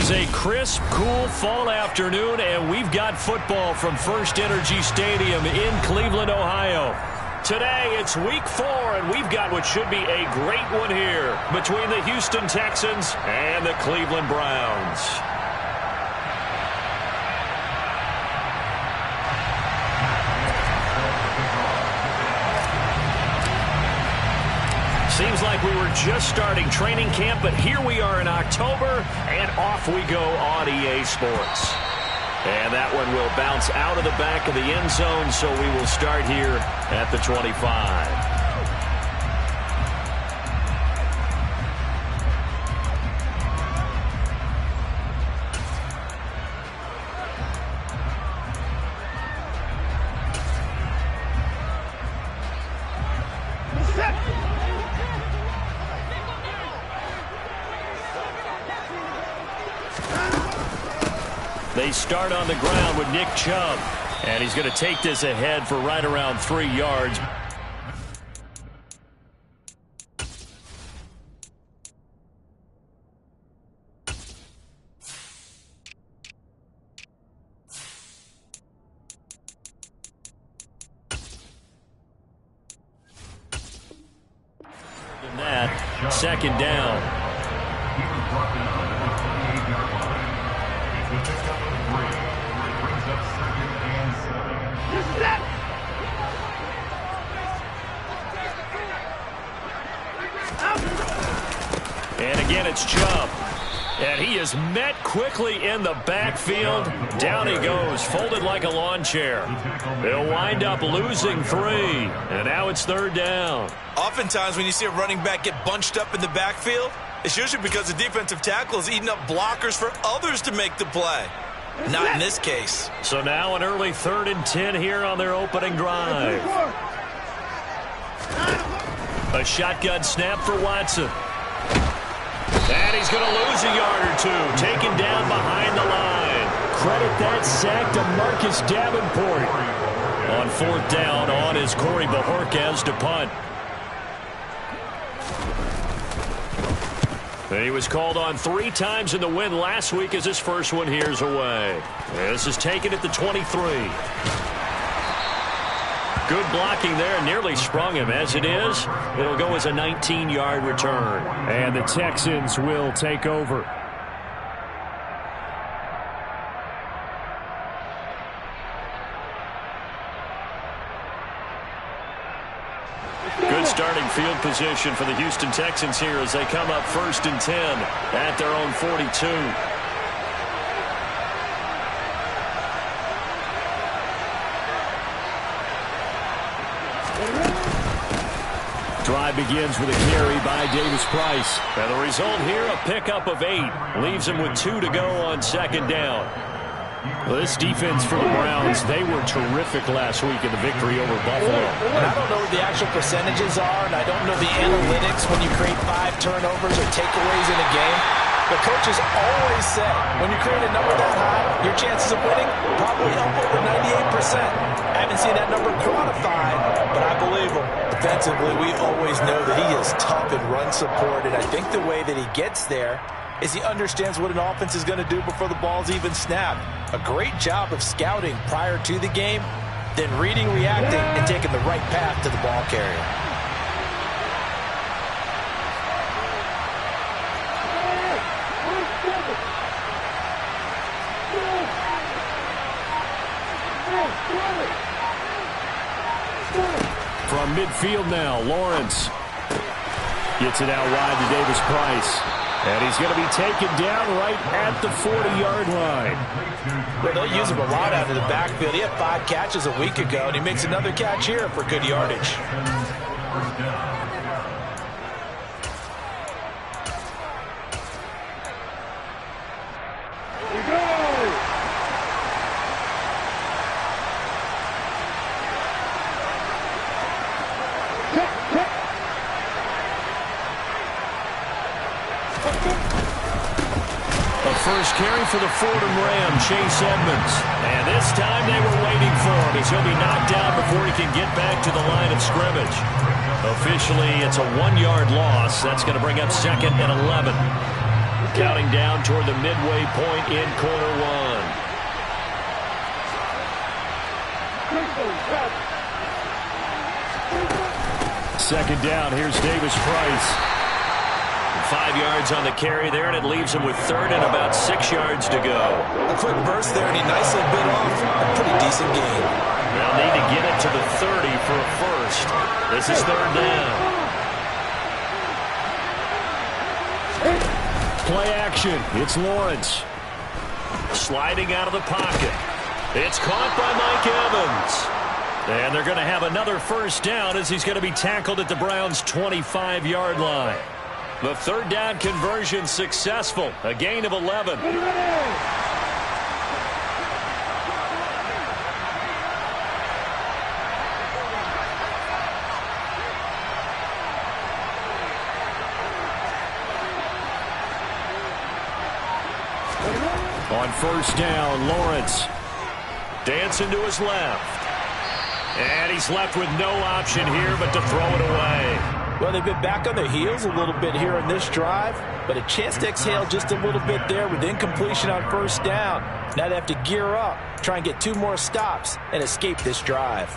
is a crisp, cool fall afternoon, and we've got football from First Energy Stadium in Cleveland, Ohio. Today, it's Week 4, and we've got what should be a great one here between the Houston Texans and the Cleveland Browns. Seems like we were just starting training camp, but here we are in October, and off we go on EA Sports. And that one will bounce out of the back of the end zone, so we will start here at the 25. They start on the ground with Nick Chubb, and he's going to take this ahead for right around 3 yards. And that, second down. And again, it's Chubb. And he is met quickly in the backfield. Down he goes, folded like a lawn chair. They'll wind up losing 3. And now it's third down. Oftentimes when you see a running back get bunched up in the backfield, it's usually because the defensive tackle is eating up blockers for others to make the play. Not in this case. So now an early 3rd and 10 here on their opening drive. A shotgun snap for Watson. And he's going to lose a yard or 2. Taken down behind the line. Credit that sack to Marcus Davenport. On 4th down, on is Corey Bajorquez to punt. He was called on 3 times in the win last week as his first one here's away. This is taken at the 23. Good blocking there, nearly sprung him. As it is, it'll go as a 19-yard return. And the Texans will take over. Good starting field position for the Houston Texans here as they come up 1st and 10 at their own 42. Drive begins with a carry by Davis Price. And the result here, a pickup of 8. Leaves him with 2 to go on 2nd down. Well, this defense for the Browns, they were terrific last week in the victory over Buffalo. And I don't know what the actual percentages are, and I don't know the analytics when you create 5 turnovers or takeaways in a game. The coaches always say, when you create a number that high, your chances of winning probably up over 98%. I haven't seen that number quantified, but I believe him. Defensively, we always know that he is tough and run support, and I think the way that he gets there is he understands what an offense is going to do before the ball's even snapped. A great job of scouting prior to the game, then reading, reacting, and taking the right path to the ball carrier. From midfield now, Lawrence gets it out wide to Davis Price. And he's going to be taken down right at the 40-yard line. Well, they'll use him a lot out of the backfield. He had 5 catches a week ago, and he makes another catch here for good yardage. First carry for the Fordham Ram, Chase Edmonds. And this time they were waiting for him as he'll be knocked down before he can get back to the line of scrimmage. Officially, it's a 1-yard loss. That's going to bring up 2nd and 11. counting down toward the midway point in quarter one. Second down, here's Davis Price. 5 yards on the carry there, and it leaves him with third and about 6 yards to go. A quick burst there, and he nicely bit off a pretty decent gain. They'll need to get it to the 30 for a first. This is third down. Play action. It's Lawrence. Sliding out of the pocket. It's caught by Mike Evans. And they're going to have another first down as he's going to be tackled at the Browns' 25-yard line. The third down conversion successful. A gain of 11. On first down, Lawrence dancing to his left. And he's left with no option here but to throw it away. Well, they've been back on their heels a little bit here in this drive, but a chance to exhale just a little bit there with incompletion on first down. Now they have to gear up, try and get 2 more stops, and escape this drive.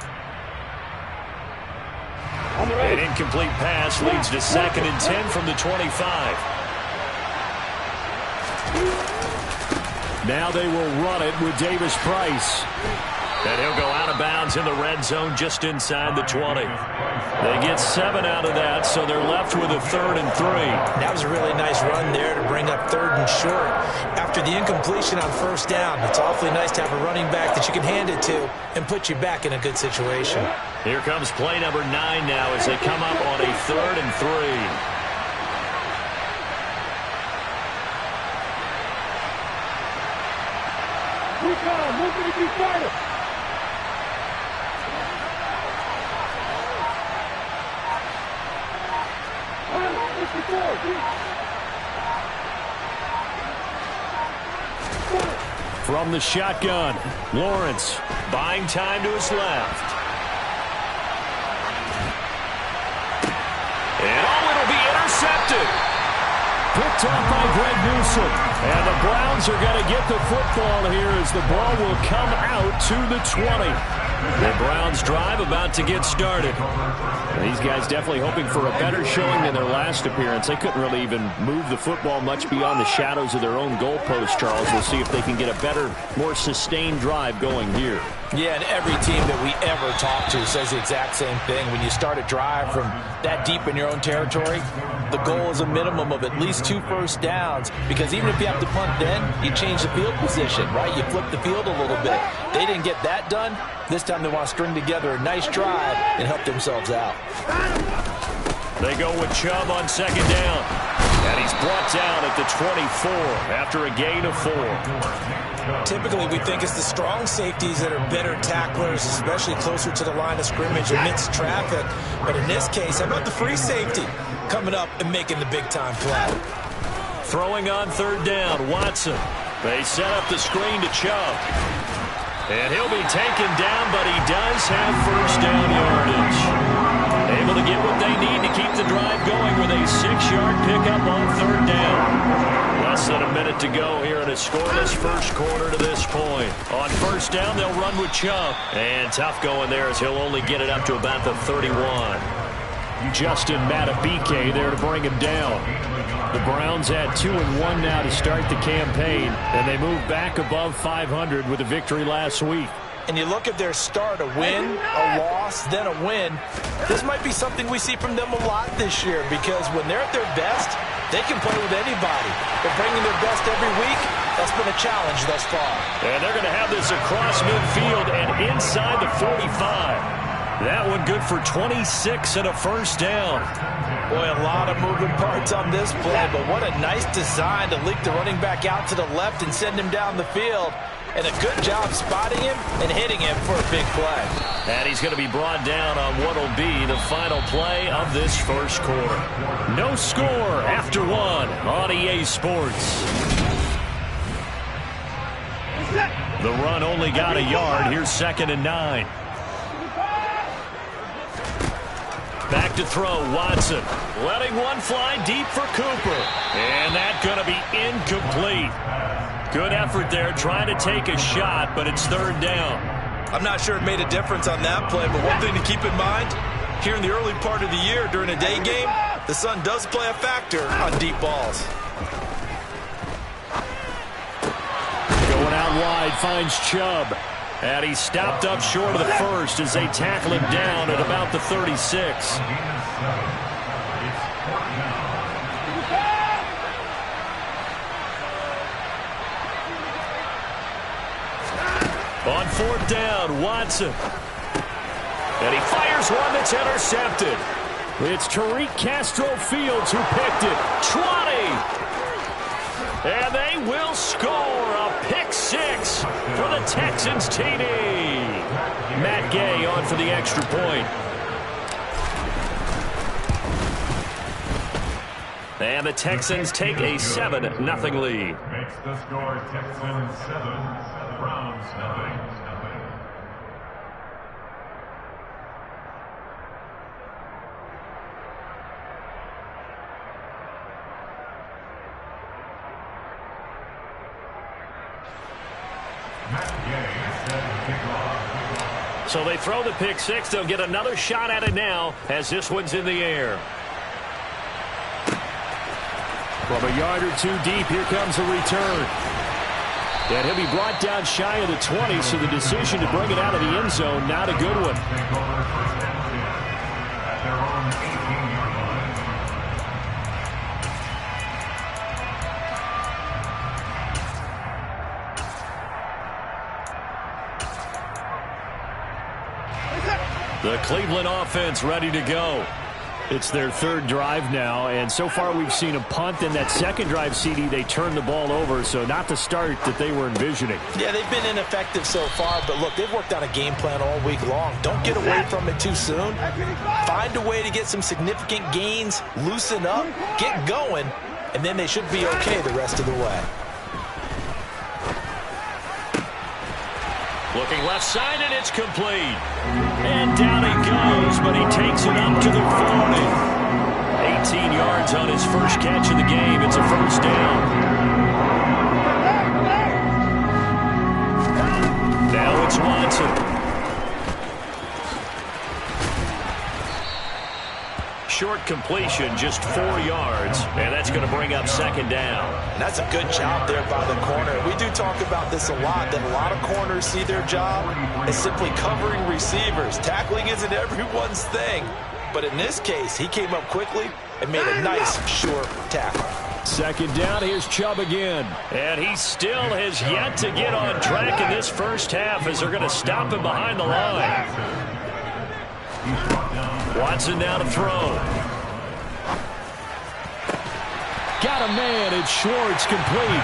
An incomplete pass leads to 2nd and 10 from the 25. Now they will run it with Davis Price. And he'll go out of bounds in the red zone just inside the 20. They get 7 out of that, so they're left with a 3rd and 3. That was a really nice run there to bring up 3rd and short. After the incompletion on first down, it's awfully nice to have a running back that you can hand it to and put you back in a good situation. Here comes play number 9 now as they come up on a 3rd and 3. From the shotgun, Lawrence buying time to his left. And it'll be intercepted. Picked up by Greg Newsome. And the Browns are going to get the football here as the ball will come out to the 20. The Browns drive about to get started. These guys definitely hoping for a better showing than their last appearance. They couldn't really even move the football much beyond the shadows of their own goalpost, Charles. We'll see if they can get a better, more sustained drive going here. Yeah, and every team that we ever talk to says the exact same thing. When you start a drive from that deep in your own territory, the goal is a minimum of at least 2 first downs, because even if you have to punt then, you change the field position, right? You flip the field a little bit. They didn't get that done. This time they want to string together a nice drive and help themselves out. They go with Chubb on 2nd down. And he's brought down at the 24 after a gain of 4. Typically, we think it's the strong safeties that are better tacklers, especially closer to the line of scrimmage amidst traffic. But in this case, how about the free safety coming up and making the big-time play? Throwing on 3rd down, Watson. They set up the screen to Chubb. And he'll be taken down, but he does have first down yardage. Able to get what they need to keep the drive going with a 6-yard pickup on 3rd down. Less than a minute to go here in a scoreless first quarter to this point. On first down, they'll run with Chubb. And tough going there as he'll only get it up to about the 31. Justin Matabike there to bring him down. The Browns had 2-1 now to start the campaign, and they moved back above 500 with a victory last week. And you look at their start, a win, a loss, then a win. This might be something we see from them a lot this year, because when they're at their best, they can play with anybody. They're bringing their best every week. That's been a challenge thus far. And they're going to have this across midfield and inside the 45. That one good for 26 and a first down. Boy, a lot of moving parts on this play, but what a nice design to leak the running back out to the left and send him down the field. And a good job spotting him and hitting him for a big play. And he's going to be brought down on what will be the final play of this first quarter. No score after 1 on EA Sports. The run only got a yard. Here's 2nd and 9. Back to throw, Watson. Letting one fly deep for Cooper. And that's going to be incomplete. Good effort there trying to take a shot, but it's third down. I'm not sure it made a difference on that play, but one thing to keep in mind, here in the early part of the year during a day game, the sun does play a factor on deep balls. Going out wide, finds Chubb. And he's stopped up short of the first as they tackle him down at about the 36. On fourth down, Watson. And he fires one that's intercepted. It's Tariq Castro-Fields who picked it. 20. And they will score a pick six for the Texans TD. Matt Gay on for the extra point. And the Texans take a 7-0 lead. Makes the score Texans 7, Browns 9. So they throw the pick six. They'll get another shot at it now as this one's in the air. From a yard or two deep, here comes a return. And he'll be brought down shy of the 20, so the decision to bring it out of the end zone, not a good one. The Cleveland offense ready to go. It's their third drive now, and so far we've seen a punt. In that second drive, CD, they turned the ball over, so not the start that they were envisioning. Yeah, they've been ineffective so far, but look, they've worked on a game plan all week long. Don't get away from it too soon. Find a way to get some significant gains, loosen up, get going, and then they should be okay the rest of the way. Looking left side, and it's complete. And down he goes, but he takes it up to the 40. 18 yards on his first catch of the game. It's a first down. Now it's Watson. Short completion, just 4 yards, and that's going to bring up second down. And that's a good job there by the corner. We do talk about this a lot, that a lot of corners see their job as simply covering receivers. Tackling isn't everyone's thing, but in this case, he came up quickly and made a nice, short tackle. Second down, here's Chubb again. And he still has yet to get on track in this first half as they're going to stop him behind the line. Watson now to throw. Got a man, it's Schwartz, complete.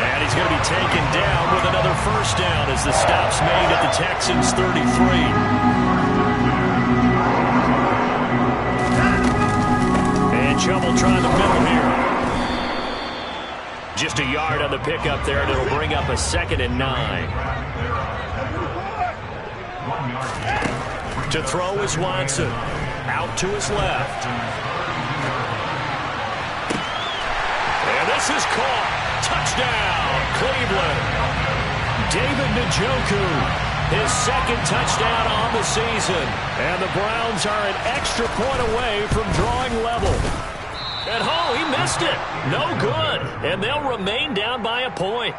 And he's going to be taken down with another first down as the stop's made at the Texans' 33. And Chubb will try the middle here. Just a yard on the pickup there, and it'll bring up a 2nd and 9. To throw is Watson. Out to his left. And this is caught. Touchdown, Cleveland. David Njoku, his second touchdown on the season. And the Browns are an extra point away from drawing level. And he missed it. No good. And they'll remain down by a point.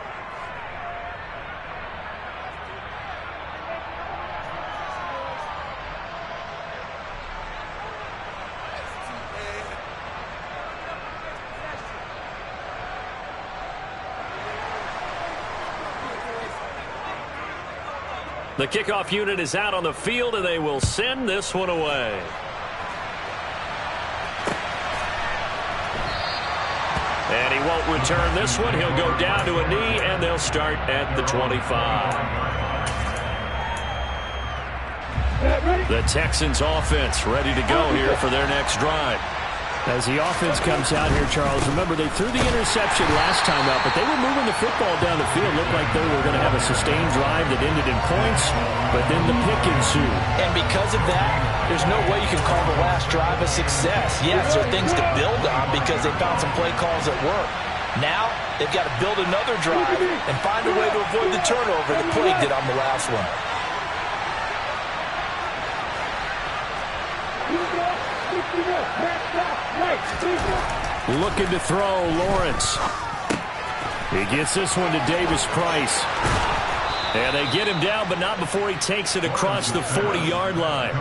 The kickoff unit is out on the field, and they will send this one away. And he won't return this one. He'll go down to a knee, and they'll start at the 25. The Texans offense ready to go here for their next drive. As the offense comes out here, Charles, remember they threw the interception last time out, but they were moving the football down the field. Looked like they were going to have a sustained drive that ended in points, but then the pick ensued. And because of that, there's no way you can call the last drive a success. Yes, there are things to build on because they found some play calls that work. Now, they've got to build another drive and find a way to avoid the turnover that plagued it on the last one. Looking to throw, Lawrence. He gets this one to Davis Price. And they get him down, but not before he takes it across the 40-yard line.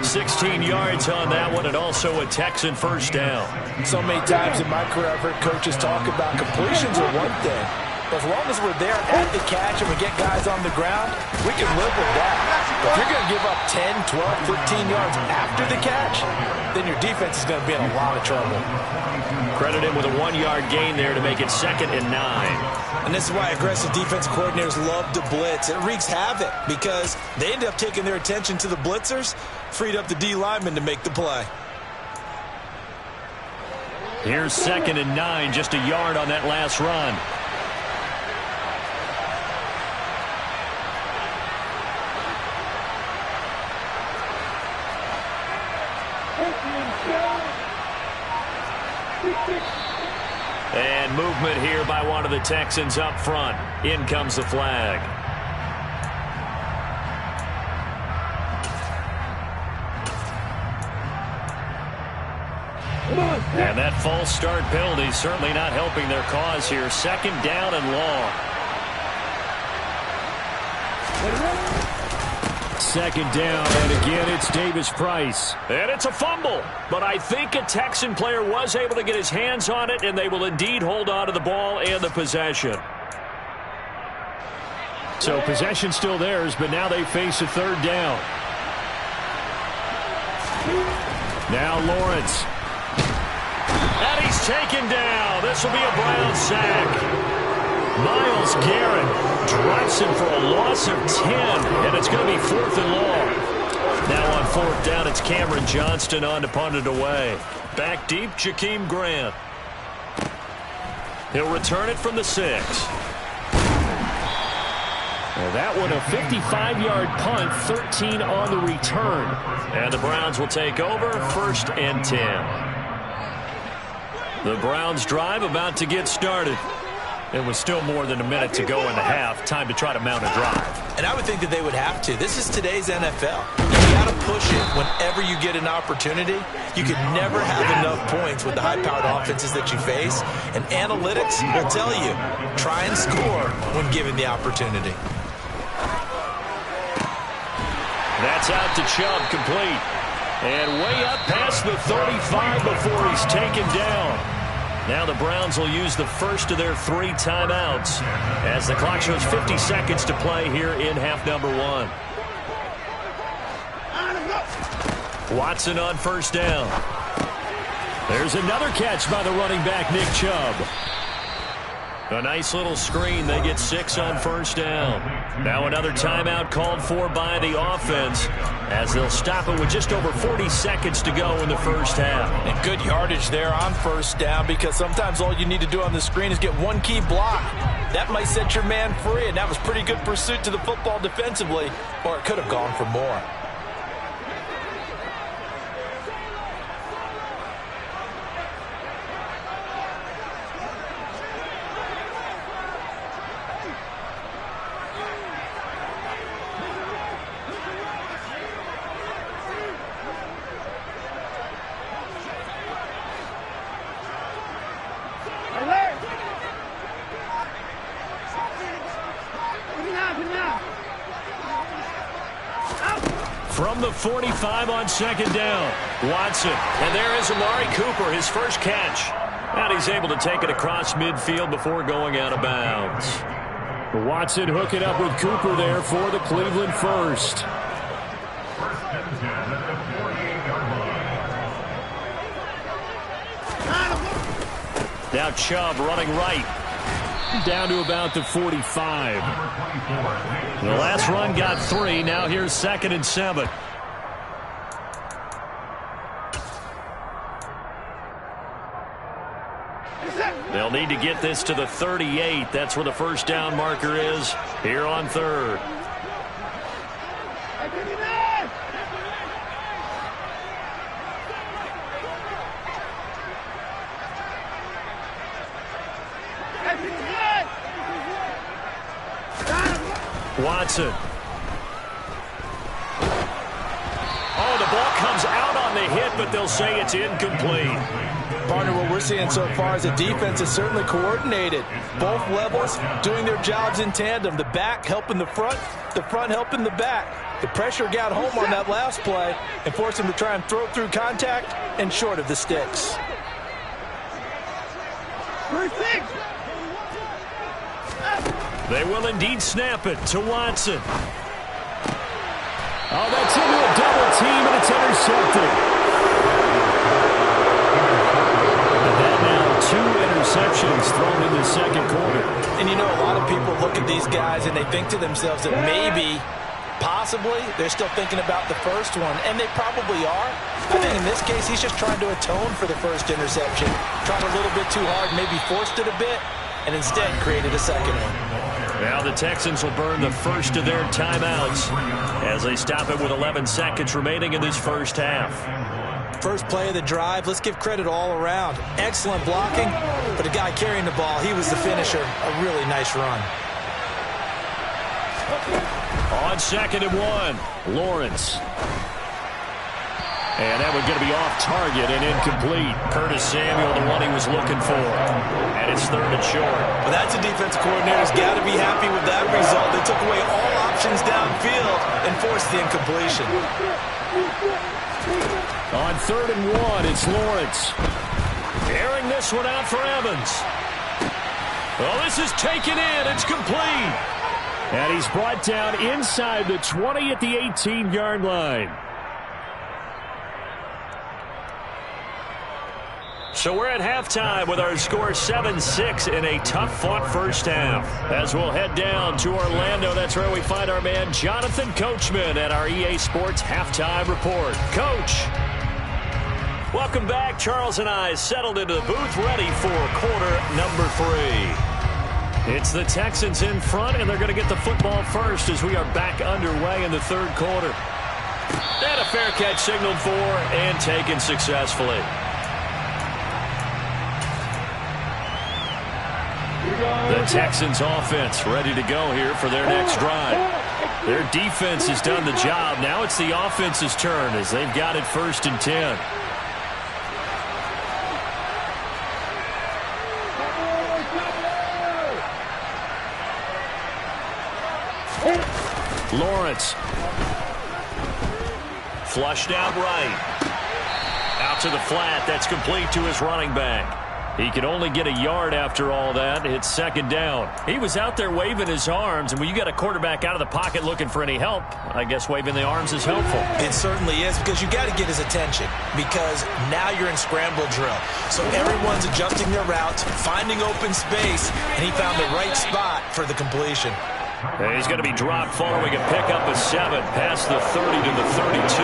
16 yards on that one, and also a Texan first down. So many times in my career, I've heard coaches talk about completions are one thing. But as long as we're there at the catch and we get guys on the ground, we can live with that. But if you're going to give up 10, 12, 13 yards after the catch, then your defense is going to be in a lot of trouble. Credit him with a 1-yard gain there to make it 2nd and 9. And this is why aggressive defense coordinators love to blitz. It wreaks havoc because they end up taking their attention to the blitzers, freed up the D lineman to make the play. Here's 2nd and 9, just a yard on that last run. And movement here by one of the Texans up front. In comes the flag. And that false start penalty certainly not helping their cause here. 2nd down and long. 2nd down, and again it's Davis Price. And it's a fumble, but I think a Texan player was able to get his hands on it, and they will indeed hold on to the ball and the possession. So possession still theirs, but now they face a 3rd down. Now Lawrence. And he's taken down. This will be a Brown sack. Myles Garrett drops him for a loss of 10, and it's going to be 4th and long. Now on 4th down, it's Cameron Johnston on to punt it away. Back deep, Jakeem Grant. He'll return it from the 6. Well, that one a 55-yard punt, 13 on the return. And the Browns will take over, 1st and 10. The Browns drive about to get started. It was still more than a minute to go in the half. Time to try to mount a drive. And I would think that they would have to. This is today's NFL. You got to push it whenever you get an opportunity. You can never have enough points with the high-powered offenses that you face. And analytics will tell you, try and score when given the opportunity. That's out to Chubb, complete. And way up past the 35 before he's taken down. Now the Browns will use the first of their 3 timeouts as the clock shows 50 seconds to play here in half number 1. Watson on 1st down. There's another catch by the running back, Nick Chubb. A nice little screen. They get 6 on 1st down. Now another timeout called for by the offense as they'll stop it with just over 40 seconds to go in the first half. And good yardage there on 1st down because sometimes all you need to do on the screen is get one key block. That might set your man free, and that was pretty good pursuit to the football defensively, or it could have gone for more. From the 45 on 2nd down, Watson. And there is Amari Cooper, his first catch. And he's able to take it across midfield before going out of bounds. Watson hooking up with Cooper there for the Cleveland first. Now Chubb running right. Down to about the 45. The last run got 3. Now here's 2nd and 7. They'll need to get this to the 38. That's where the first down marker is here on third. Watson. Oh, the ball comes out on the hit, but they'll say it's incomplete. Partner, what we're seeing so far is the defense is certainly coordinated. Both levels doing their jobs in tandem. The back helping the front helping the back. The pressure got home on that last play and forced him to try and throw through contact and short of the sticks. They will indeed snap it to Watson. Oh, that's into a double team, and it's intercepted. And that now 2 interceptions thrown in the second quarter. And you know, a lot of people look at these guys and they think to themselves that maybe, possibly, they're still thinking about the first one, and they probably are. I think in this case, he's just trying to atone for the first interception. Tried a little bit too hard, maybe forced it a bit, and instead created a second one. Now the Texans will burn the first of their timeouts as they stop it with 11 seconds remaining in this first half. First play of the drive, let's give credit all around. Excellent blocking, but the guy carrying the ball, he was the finisher. A really nice run. On 2nd and 1, Lawrence. And that one's going to be off target and incomplete. Curtis Samuel, the one he was looking for. And it's 3rd and short. Well, that's a defense coordinator's got to be happy with that result. They took away all options downfield and forced the incompletion. On 3rd and 1, it's Lawrence. Airing this one out for Evans. Well, this is taken in. It's complete. And he's brought down inside the 20 at the 18-yard line. So we're at halftime with our score 7-6 in a tough-fought first half. As we'll head down to Orlando, that's where we find our man Jonathan Coachman at our EA Sports Halftime Report. Coach, welcome back. Charles and I settled into the booth ready for quarter number 3. It's the Texans in front, and they're going to get the football first as we are back underway in the 3rd quarter. And a fair catch signaled for and taken successfully. The Texans offense ready to go here for their next drive. Their defense has done the job. Now it's the offense's turn as they've got it 1st and 10. Lawrence. Flushed out right. Out to the flat. That's complete to his running back. He can only get a yard after all that. It's 2nd down. He was out there waving his arms, and when you got a quarterback out of the pocket looking for any help, I guess waving the arms is helpful. It certainly is, because you got to get his attention, because now you're in scramble drill. So everyone's adjusting their routes, finding open space, and he found the right spot for the completion. And he's going to be dropped following a pickup of 7 past the 30 to the 32.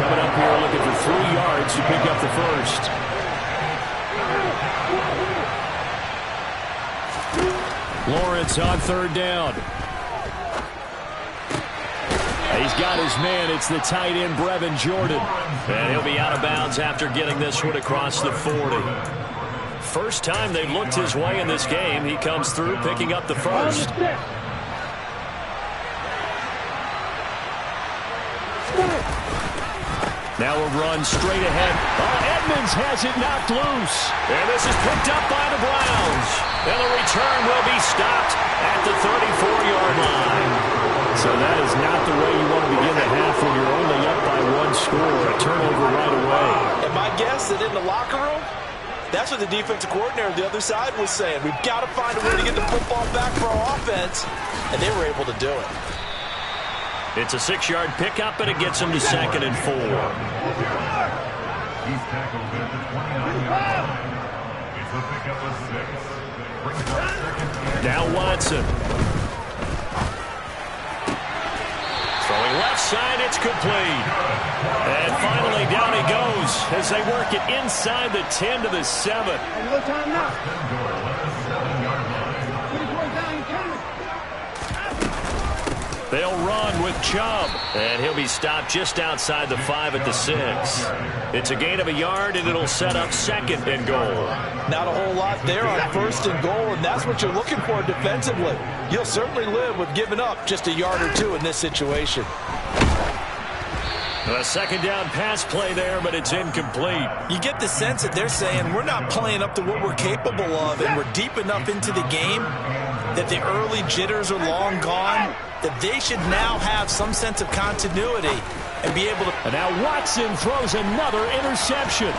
Coming up here looking for 3 yards to pick up the first. Lawrence on 3rd down. He's got his man. It's the tight end, Brevin Jordan. And he'll be out of bounds after getting this one across the 40. First time they've looked his way in this game. He comes through picking up the first. Now a run straight ahead. Oh, Edmonds has it knocked loose. And this is picked up by the Browns. And the return will be stopped at the 34-yard line. So that is not the way you want to begin the half when you're only up by 1 score. A turnover right away. And my guess that in the locker room, that's what the defensive coordinator on the other side was saying. We've got to find a way to get the football back for our offense. And they were able to do it. It's a 6-yard pickup, and it gets him to 2nd and 4. He's tackled at the 29-yard line. It's a pickup of 6. Brings up 2nd and Now Watson. Throwing left side, it's complete. And finally, down he goes as they work it inside the 10 to the 7. They'll run with Chubb, and he'll be stopped just outside the 5 at the 6. It's a gain of a yard, and it'll set up 2nd and goal. Not a whole lot there on 1st and goal, and that's what you're looking for defensively. You'll certainly live with giving up just a yard or 2 in this situation. A 2nd down pass play there, but it's incomplete. You get the sense that they're saying we're not playing up to what we're capable of, and we're deep enough into the game that the early jitters are long gone, that they should now have some sense of continuity and be able to... And now Watson throws another interception.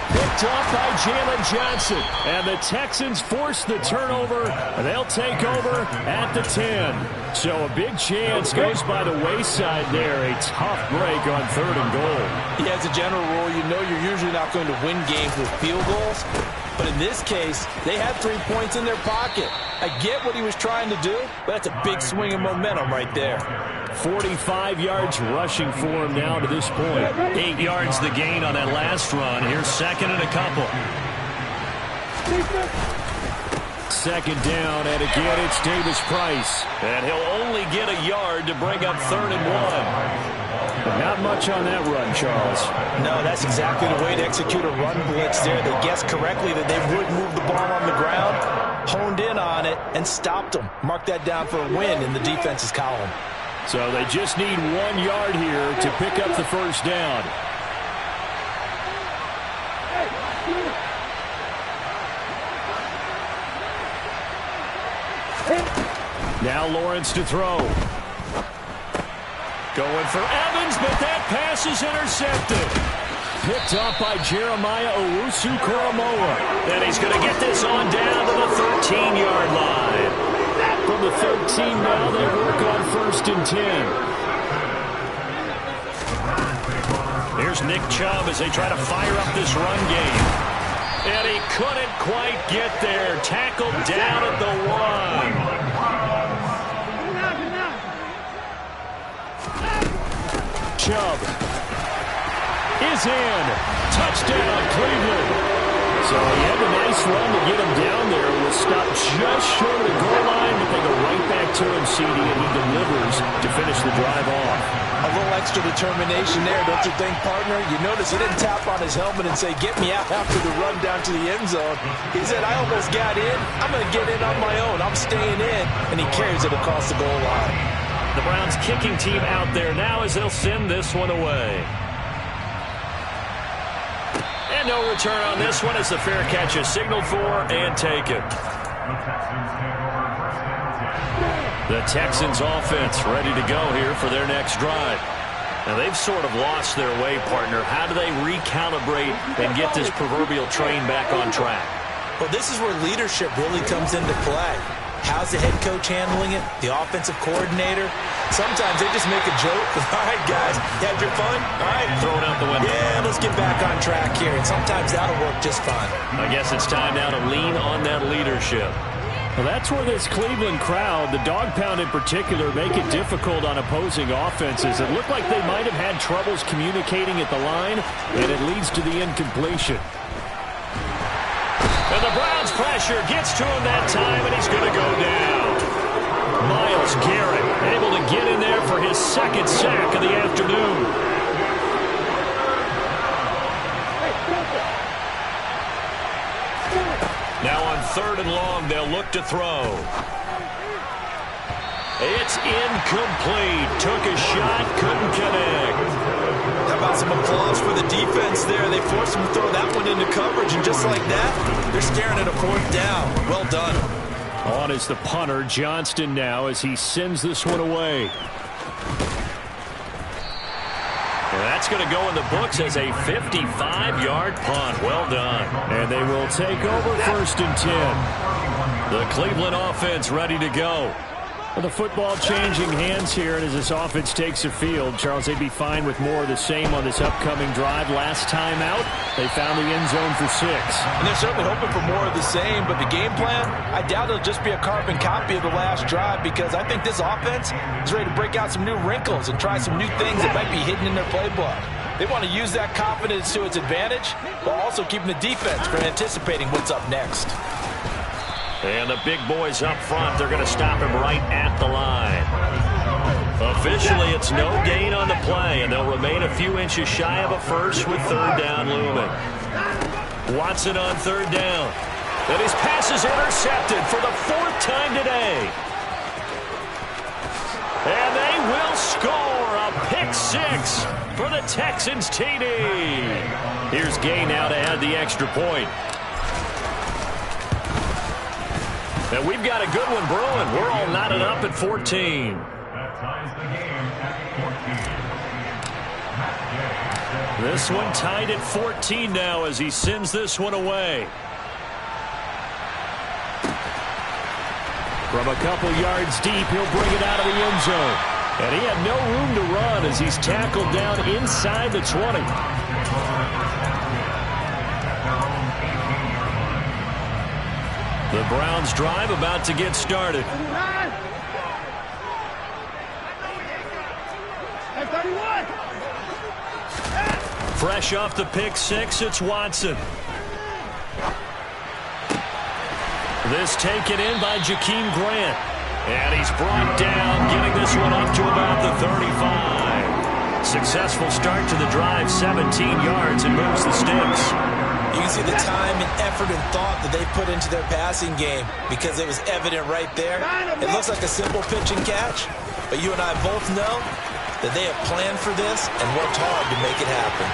Picked off by Jalen Johnson. And the Texans force the turnover. They'll take over at the 10. So a big chance goes by the wayside there. A tough break on 3rd and goal. Yeah, as a general rule, you know you're usually not going to win games with field goals. But in this case, they had 3 points in their pocket. I get what he was trying to do, but that's a big swing of momentum right there. 45 yards rushing for him now to this point. 8 yards the gain on that last run. Here's 2nd and a couple. 2nd down, and again it's Davis Price. And he'll only get a yard to bring up 3rd and 1. But not much on that run, Charles. No, that's exactly the way to execute a run blitz there. They guessed correctly that they would move the ball on the ground, honed in on it, and stopped them. Mark that down for a win in the defense's column. So they just need 1 yard here to pick up the 1st down. Now Lawrence to throw. Going for Evans, but that pass is intercepted. Picked up by Jeremiah Owusu-Koramoah. And he's going to get this on down to the 13-yard line. From the 13 now, they work on 1st and 10. Here's Nick Chubb as they try to fire up this run game. And he couldn't quite get there. Tackled down at the 1. Chubb is in. Touchdown, Cleveland. So he had a nice run to get him down there. Was stopped just short of the goal line, but they go right back to him, CD, and he delivers to finish the drive off. A little extra determination there, don't you think, partner? You notice he didn't tap on his helmet and say, get me out after the run down to the end zone. He said, I almost got in. I'm going to get in on my own. I'm staying in. And he carries it across the goal line. The Browns kicking team out there now as they'll send this one away. And no return on this one as the fair catch is signaled for and taken. The Texans offense ready to go here for their next drive. Now they've sort of lost their way, partner. How do they recalibrate and get this proverbial train back on track? Well, this is where leadership really comes into play. How's the head coach handling it? The offensive coordinator? Sometimes they just make a joke. All right, guys, you had your fun? All right. Throw it out the window. Yeah, let's get back on track here. And sometimes that'll work just fine. I guess it's time now to lean on that leadership. Well, that's where this Cleveland crowd, the dog pound in particular, make it difficult on opposing offenses. It looked like they might have had troubles communicating at the line, and it leads to the incompletion. And the Browns pressure gets to him that time, and he's going to go down. Myles Garrett able to get in there for his 2nd sack of the afternoon. Now on 3rd and long, they'll look to throw. It's incomplete. Took a shot, couldn't connect. How about some applause for the defense there? They forced him to throw that one into coverage, and just like that, they're staring at a 4th down. Well done. On is the punter, Johnston, now as he sends this one away. And that's going to go in the books as a 55-yard punt. Well done. And they will take over 1st and 10. The Cleveland offense ready to go. Well, the football changing hands here, and as this offense takes the field, Charles, they'd be fine with more of the same on this upcoming drive. Last time out, they found the end zone for 6. And they're certainly hoping for more of the same, but the game plan, I doubt it'll just be a carbon copy of the last drive, because I think this offense is ready to break out some new wrinkles and try some new things that might be hidden in their playbook. They want to use that confidence to its advantage, while also keeping the defense from anticipating what's up next. And the big boys up front, they're going to stop him right at the line. Officially, it's no gain on the play, and they'll remain a few inches shy of a first with 3rd down looming. Watson on 3rd down. And his pass is intercepted for the 4th time today. And they will score a pick 6 for the Texans TD. Here's Gay now to add the extra point. And we've got a good one brewing. We're all knotted up at 14. That ties the game at 14. This one tied at 14 now as he sends this one away. From a couple yards deep, he'll bring it out of the end zone. And he had no room to run as he's tackled down inside the 20. The Browns drive about to get started. Fresh off the pick 6, it's Watson. This taken in by Jakeem Grant. And he's brought down, getting this one up to about the 35. Successful start to the drive, 17 yards, and moves the sticks. You can see the time and effort and thought that they put into their passing game because it was evident right there. It looks like a simple pitch and catch, but you and I both know that they have planned for this and worked hard to make it happen.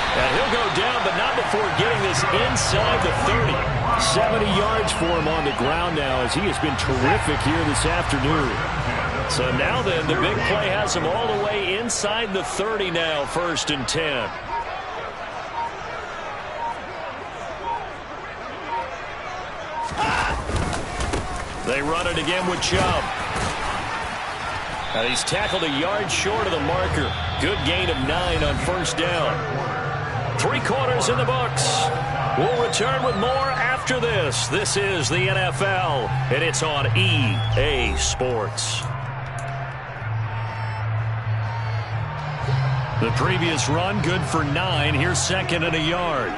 And he'll go down, but not before getting this inside the 30. 70 yards for him on the ground now as he has been terrific here this afternoon. So now then, the big play has him all the way inside the 30 now, 1st and 10. They run it again with Chubb. And he's tackled a yard short of the marker. Good gain of 9 on 1st down. 3 quarters in the books. We'll return with more after this. This is the NFL, and it's on EA Sports. The previous run, good for 9. Here's 2nd and a yard.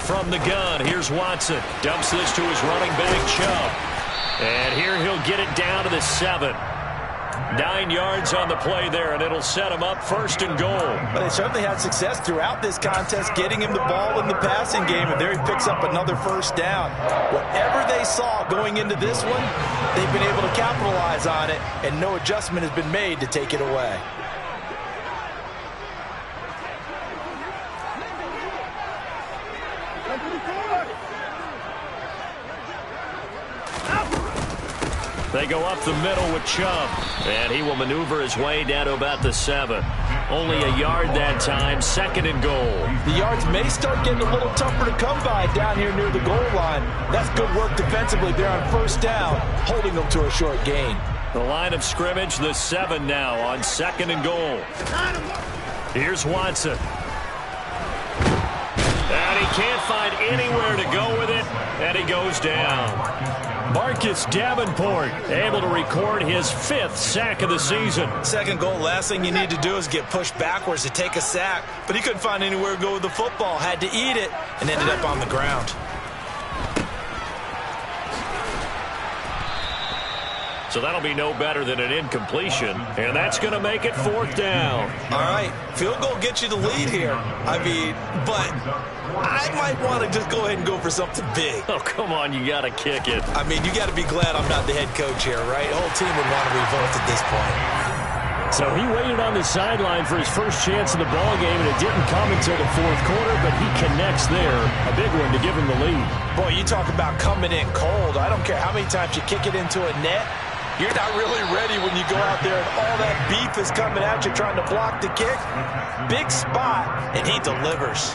From the gun, here's Watson. Dumps this to his running back, Chubb. And here he'll get it down to the 7. 9 yards on the play there, and it'll set him up 1st and goal. But they certainly had success throughout this contest, getting him the ball in the passing game, and there he picks up another 1st down. Whatever they saw going into this one, they've been able to capitalize on it, and no adjustment has been made to take it away. They go up the middle with Chubb, and he will maneuver his way down to about the 7. Only a yard that time, 2nd and goal. The yards may start getting a little tougher to come by down here near the goal line. That's good work defensively there on 1st down, holding them to a short gain. The line of scrimmage, the 7 now on 2nd and goal. Here's Watson. And he can't find anywhere to go with it, and he goes down. Marcus Davenport able to record his 5th sack of the season. 2nd goal, last thing you need to do is get pushed backwards to take a sack, but he couldn't find anywhere to go with the football, had to eat it, and ended up on the ground. So that'll be no better than an incompletion, and that's going to make it 4th down. All right, field goal gets you the lead here. I mean, but I might want to just go ahead and go for something big. Oh, come on, you got to kick it. I mean, you got to be glad I'm not the head coach here, right? The whole team would want to revolt at this point. So he waited on the sideline for his first chance in the ball game, and it didn't come until the 4th quarter, but he connects there. A big one to give him the lead. Boy, you talk about coming in cold. I don't care how many times you kick it into a net. You're not really ready when you go out there and all that beef is coming at you trying to block the kick. Big spot, and he delivers.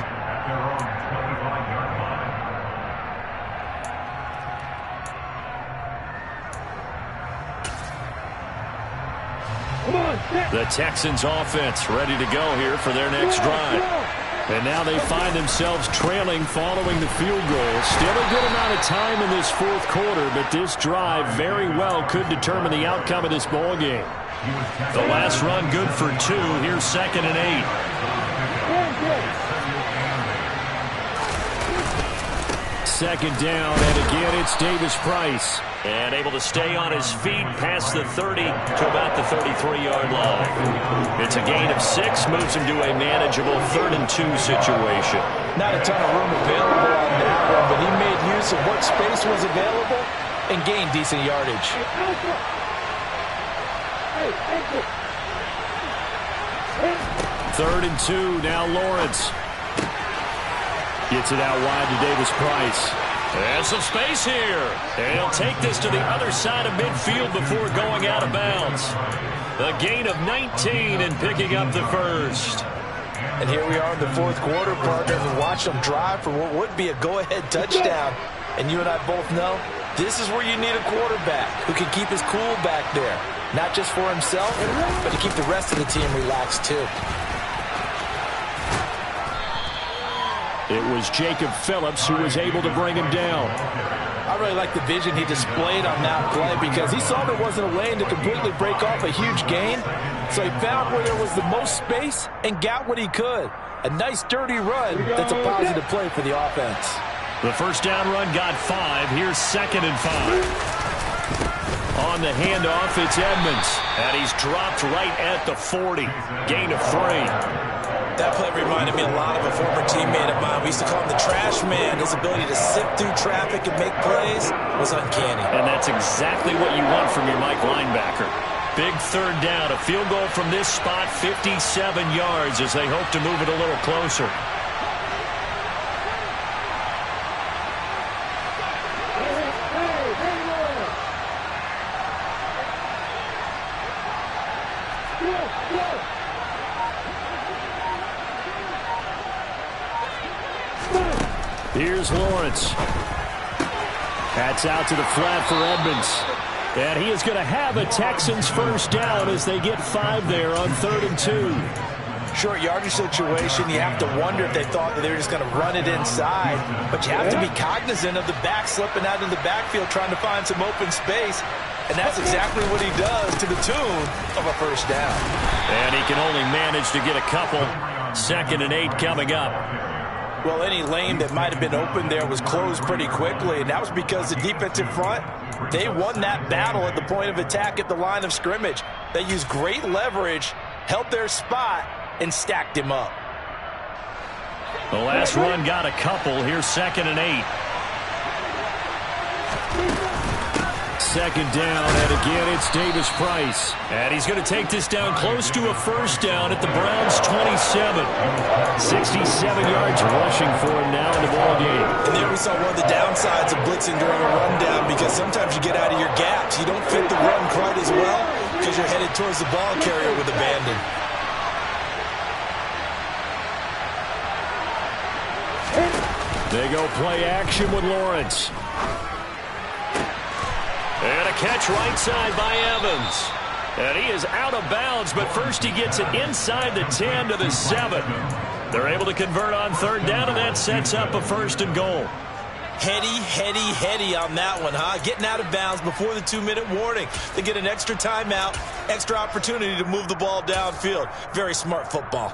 The Texans offense ready to go here for their next drive. And now they find themselves trailing following the field goal. Still a good amount of time in this fourth quarter, but this drive very well could determine the outcome of this ball game. The last run good for 2. Here's 2nd and 8. Second down, and again it's Davis Price. And able to stay on his feet past the 30 to about the 33-yard line. It's a gain of 6, moves him to a manageable 3rd and 2 situation. Not a ton of room available on that one, but he made use of what space was available and gained decent yardage. 3rd and 2, now Lawrence. Gets it out wide to Davis Price. And some space here. And he'll take this to the other side of midfield before going out of bounds. A gain of 19 and picking up the first. And here we are in the fourth quarter, partner, and watch them drive for what would be a go-ahead touchdown. And you and I both know this is where you need a quarterback who can keep his cool back there. Not just for himself, but to keep the rest of the team relaxed too. It was Jacob Phillips who was able to bring him down. I really like the vision he displayed on that play because he saw there wasn't a lane to completely break off a huge gain. So he found where there was the most space and got what he could. A nice dirty run that's a positive play for the offense. The first down run got 5. Here's 2nd and 5. On the handoff, it's Edmonds. And he's dropped right at the 40. Gain of 3. That play reminded me a lot of a former teammate of mine. We used to call him the trash man. His ability to sift through traffic and make plays was uncanny. And that's exactly what you want from your Mike linebacker. Big 3rd down. A field goal from this spot, 57 yards as they hope to move it a little closer. Here's Lawrence. That's out to the flat for Edmonds. And he is going to have a Texans first down as they get 5 there on 3rd and 2. Short yardage situation, you have to wonder if they thought that they were just going to run it inside. But you have to be cognizant of the back slipping out in the backfield trying to find some open space. And that's exactly what he does to the tune of a first down. And he can only manage to get a couple. 2nd and 8 coming up. Well, any lane that might have been open there was closed pretty quickly, and that was because the defensive front, they won that battle at the point of attack at the line of scrimmage. They used great leverage, held their spot, and stacked him up. The last run got a couple. Here's 2nd and 8. 2nd down, and again it's Davis Price. And he's going to take this down close to a first down at the Browns' 27. 67 yards rushing for him now in the ballgame. And there we saw one of the downsides of blitzing during a rundown because sometimes you get out of your gaps. You don't fit the run quite as well because you're headed towards the ball carrier with abandon. They go play action with Lawrence. And a catch right side by Evans. And he is out of bounds, but first he gets it inside the 10 to the 7. They're able to convert on 3rd down, and that sets up a 1st and goal. Heady on that one, huh? Getting out of bounds before the 2-minute warning. They get an extra timeout, extra opportunity to move the ball downfield. Very smart football.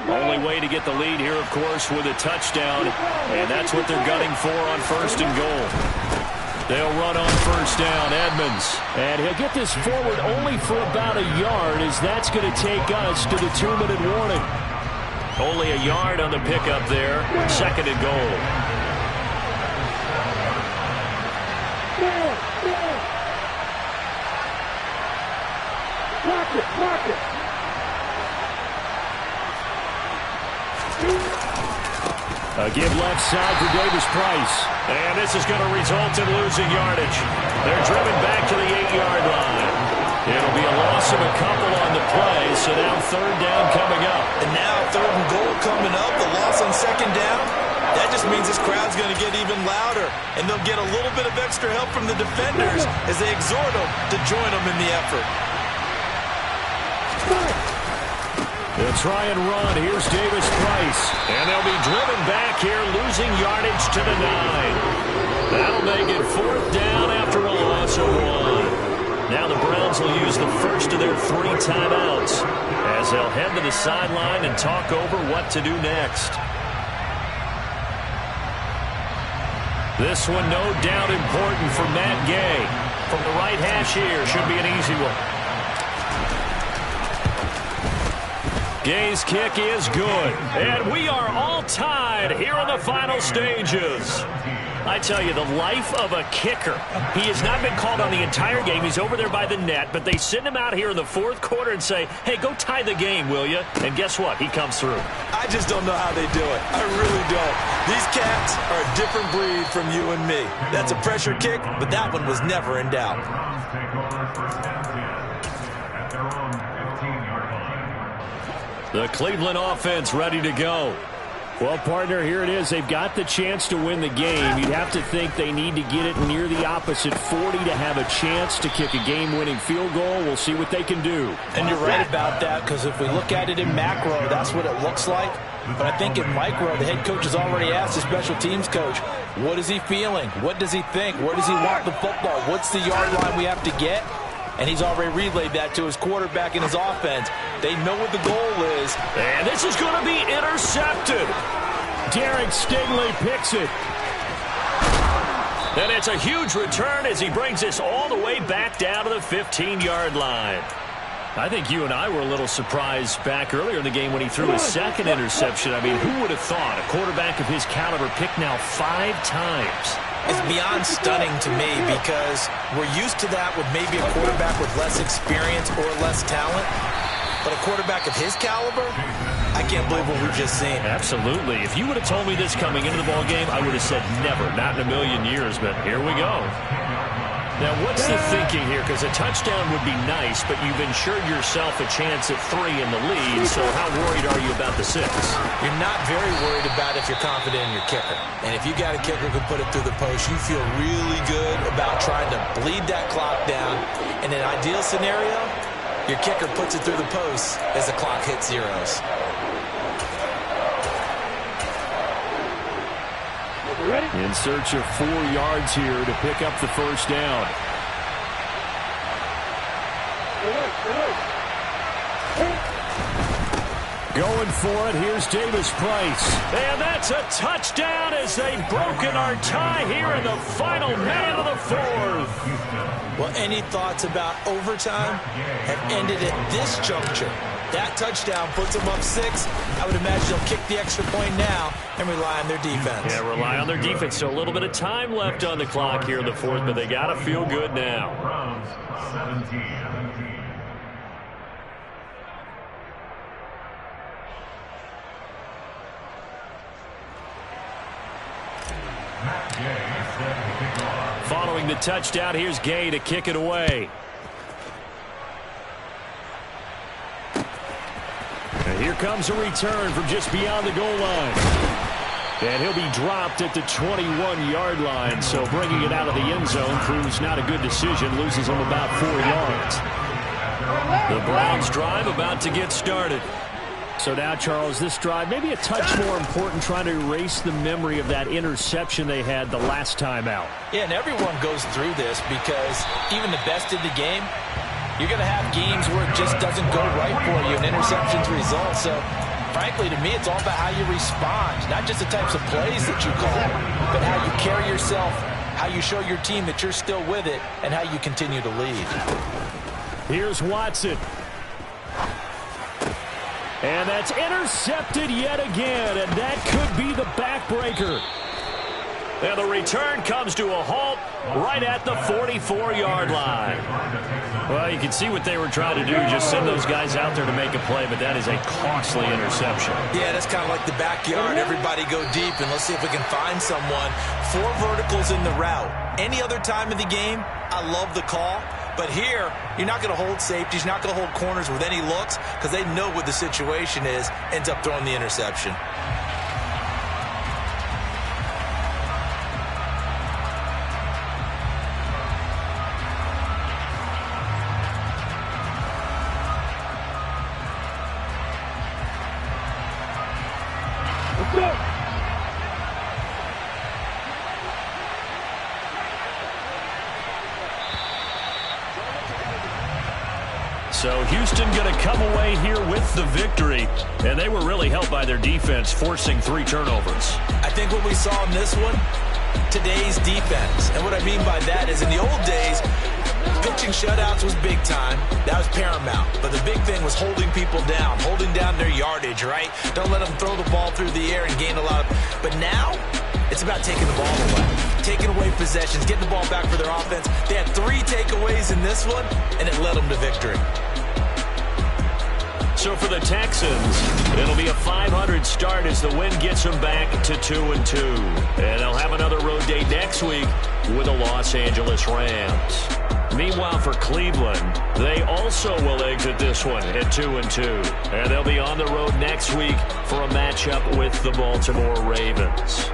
Only way to get the lead here, of course, with a touchdown, and that's what they're gunning for on 1st and goal. They'll run on 1st down, Edmonds. And he'll get this forward only for about a yard, as that's going to take us to the 2-minute warning. Only a yard on the pickup there. 2nd and goal. A give left side for Davis Price. And this is going to result in losing yardage. They're driven back to the 8-yard line. It'll be a loss of a couple on the play, so now 3rd down coming up. And now 3rd and goal coming up, the loss on 2nd down. That just means this crowd's going to get even louder, and they'll get a little bit of extra help from the defenders as they exhort them to join them in the effort. They'll try and run. Here's Davis Price. And they'll be driven back here, losing yardage to the 9. That'll make it 4th down after a loss of 1. Now the Browns will use the first of their 3 timeouts as they'll head to the sideline and talk over what to do next. This one no doubt important for Matt Gay. From the right hash here, should be an easy one. Gay's kick is good. And we are all tied here in the final stages. I tell you, the life of a kicker. He has not been called on the entire game. He's over there by the net, but they send him out here in the 4th quarter and say, hey, go tie the game, will you? And guess what? He comes through. I just don't know how they do it. I really don't. These cats are a different breed from you and me. That's a pressure kick, but that one was never in doubt. Browns take over 1st and 10 at their own 15-yard line. The Cleveland offense ready to go. Well, partner, here it is. They've got the chance to win the game. You'd have to think they need to get it near the opposite 40 to have a chance to kick a game-winning field goal. We'll see what they can do. And you're right about that, because if we look at it in macro, that's what it looks like. But I think in micro, the head coach has already asked the special teams coach, what is he feeling? What does he think? Where does he want the football? What's the yard line we have to get? And he's already relayed that to his quarterback and his offense. They know what the goal is. And this is going to be intercepted. Derek Stingley picks it. And it's a huge return as he brings this all the way back down to the 15-yard line. I think you and I were a little surprised back earlier in the game when he threw his 2nd interception. I mean, who would have thought a quarterback of his caliber picked now 5 times? It's beyond stunning to me because we're used to that with maybe a quarterback with less experience or less talent. But a quarterback of his caliber, I can't believe what we've just seen. Absolutely. If you would have told me this coming into the ball game, I would have said never, not in a million years, but here we go. Now, what's the thinking here? Because a touchdown would be nice, but you've ensured yourself a chance at 3 in the lead, so how worried are you about the 6? You're not very worried about if you're confident in your kicker. And if you got a kicker who can put it through the post, you feel really good about trying to bleed that clock down. In an ideal scenario, your kicker puts it through the post as the clock hits zeros. In search of 4 yards here to pick up the 1st down. Going for it, here's Davis Price. And that's a touchdown as they've broken our tie here in the final minute of the 4th. Well, any thoughts about overtime have ended at this juncture. That touchdown puts them up 6. I would imagine they'll kick the extra point now and rely on their defense. Yeah, rely on their defense. So a little bit of time left on the clock here in the 4th, but they got to feel good now. Browns 17. Following the touchdown, here's Gay to kick it away. And here comes a return from just beyond the goal line. And he'll be dropped at the 21-yard line, so bringing it out of the end zone proves not a good decision, loses him about 4 yards. The Browns drive about to get started. So now, Charles, this drive maybe a touch more important, trying to erase the memory of that interception they had the last time out. Yeah, and everyone goes through this because even the best in the game, you're going to have games where it just doesn't go right for you, and interceptions result. So, frankly, to me, it's all about how you respond, not just the types of plays that you call, but how you carry yourself, how you show your team that you're still with it, and how you continue to lead. Here's Watson. And that's intercepted yet again, and that could be the backbreaker. And the return comes to a halt right at the 44-yard line. Well, you can see what they were trying to do, just send those guys out there to make a play, but that is a costly interception. Yeah, that's kind of like the backyard. Everybody go deep, and let's see if we can find someone. 4 verticals in the route. Any other time of the game, I love the call. But here, you're not going to hold safeties, you're not going to hold corners with any looks because they know what the situation is, ends up throwing the interception. So Houston going to come away here with the victory, and they were really helped by their defense, forcing 3 turnovers. I think what we saw in this one, today's defense. And what I mean by that is in the old days, pitching shutouts was big time. That was paramount. But the big thing was holding people down, holding down their yardage, right? Don't let them throw the ball through the air and gain a lot. But now, it's about taking the ball away, taking away possessions, getting the ball back for their offense. They had 3 takeaways in this one, and it led them to victory. So for the Texans, it'll be a 500 start as the win gets them back to 2-2. And they'll have another road day next week with the Los Angeles Rams. Meanwhile, for Cleveland, they also will exit this one at 2-2. And they'll be on the road next week for a matchup with the Baltimore Ravens.